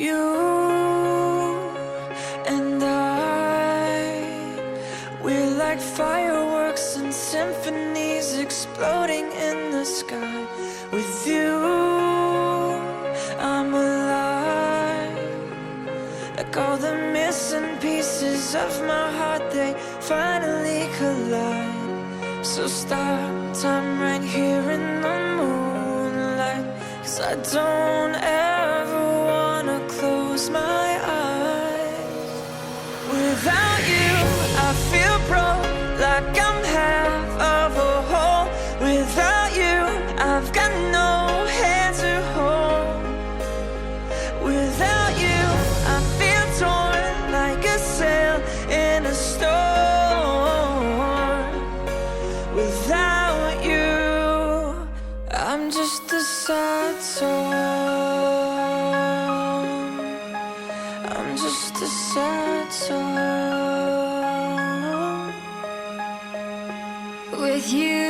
You and we're like fireworks and symphonies exploding in the sky. With you, I'm alive. Like all the missing pieces of my heart, they finally collide. So stop time right here in the moonlight, 'cause I don't ever wanna close my eyes. Without you, I feel broke, like I'm half of a whole. Without you, I've got no hand to hold. Without you, I feel torn like a sail in a storm. Without you, I'm just a sad song. I'm just a sad song. With you